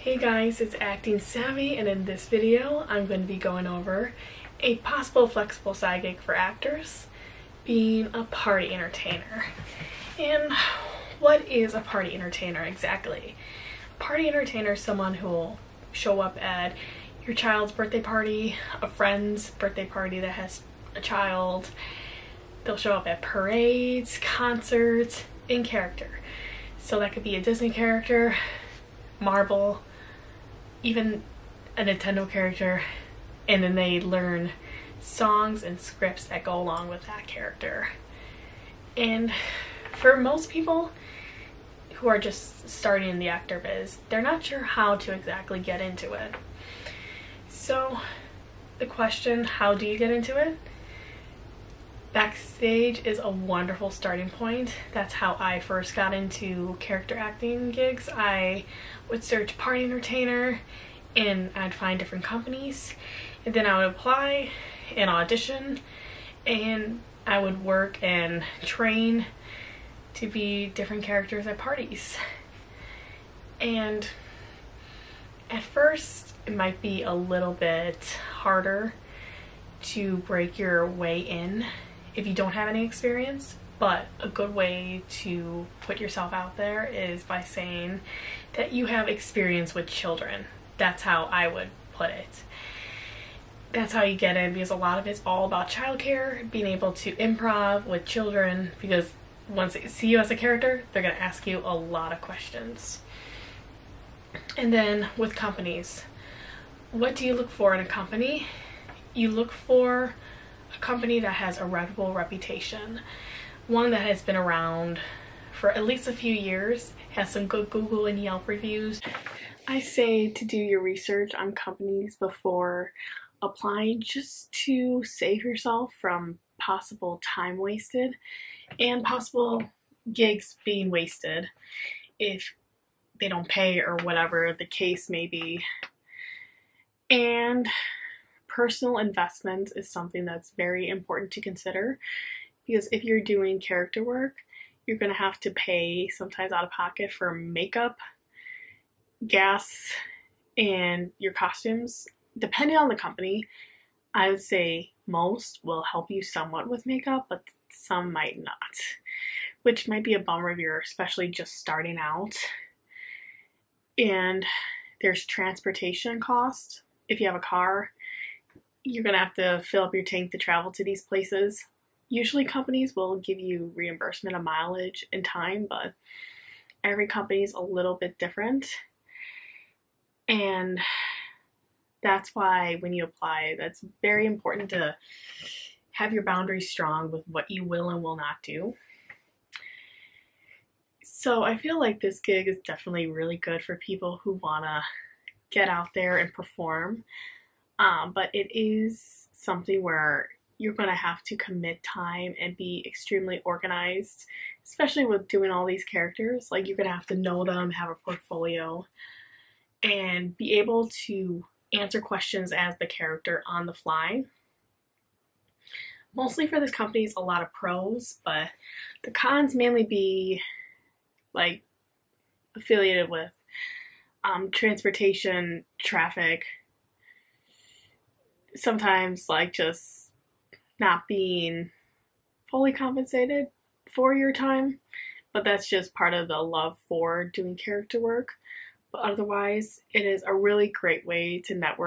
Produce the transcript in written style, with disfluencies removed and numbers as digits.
Hey guys, it's Acting Savvy, and in this video I'm going to be going over a possible flexible side gig for actors, being a party entertainer. And what is a party entertainer exactly? A party entertainer is someone who will show up at your child's birthday party, a friend's birthday party that has a child. They'll show up at parades, concerts, in character. So that could be a Disney character, Marvel, even a Nintendo character, and then they learn songs and scripts that go along with that character. And for most people who are just starting in the actor biz, they're not sure how to exactly get into it. So the question, how do you get into it? Backstage is a wonderful starting point. That's how I first got into character acting gigs. I would search party entertainer and I'd find different companies, and then I would apply and audition, and I would work and train to be different characters at parties. And at first it might be a little bit harder to break your way in if you don't have any experience, but a good way to put yourself out there is by saying that you have experience with children. That's how I would put it. That's how you get in, because a lot of it's all about childcare, being able to improv with children, because once they see you as a character, they're going to ask you a lot of questions. And then with companies, what do you look for in a company? You look for a company that has a reputable reputation, one that has been around for at least a few years, has some good Google and Yelp reviews. I say to do your research on companies before applying, just to save yourself from possible time wasted and possible gigs being wasted if they don't pay or whatever the case may be. And personal investment is something that's very important to consider, because if you're doing character work, you're going to have to pay sometimes out of pocket for makeup, gas, and your costumes. Depending on the company, I would say most will help you somewhat with makeup, but some might not, which might be a bummer if you're especially just starting out. And there's transportation cost. If you have a car, you're gonna have to fill up your tank to travel to these places. Usually companies will give you reimbursement of mileage and time, but every company is a little bit different. And that's why when you apply, that's very important to have your boundaries strong with what you will and will not do. So I feel like this gig is definitely really good for people who wanna get out there and perform. But it is something where you're going to have to commit time and be extremely organized, especially with doing all these characters. Like, you're going to have to know them, have a portfolio, and be able to answer questions as the character on the fly. Mostly for this company is a lot of pros, but the cons mainly be like affiliated with transportation, traffic, sometimes like just not being fully compensated for your time, but that's just part of the love for doing character work. But otherwise, it is a really great way to network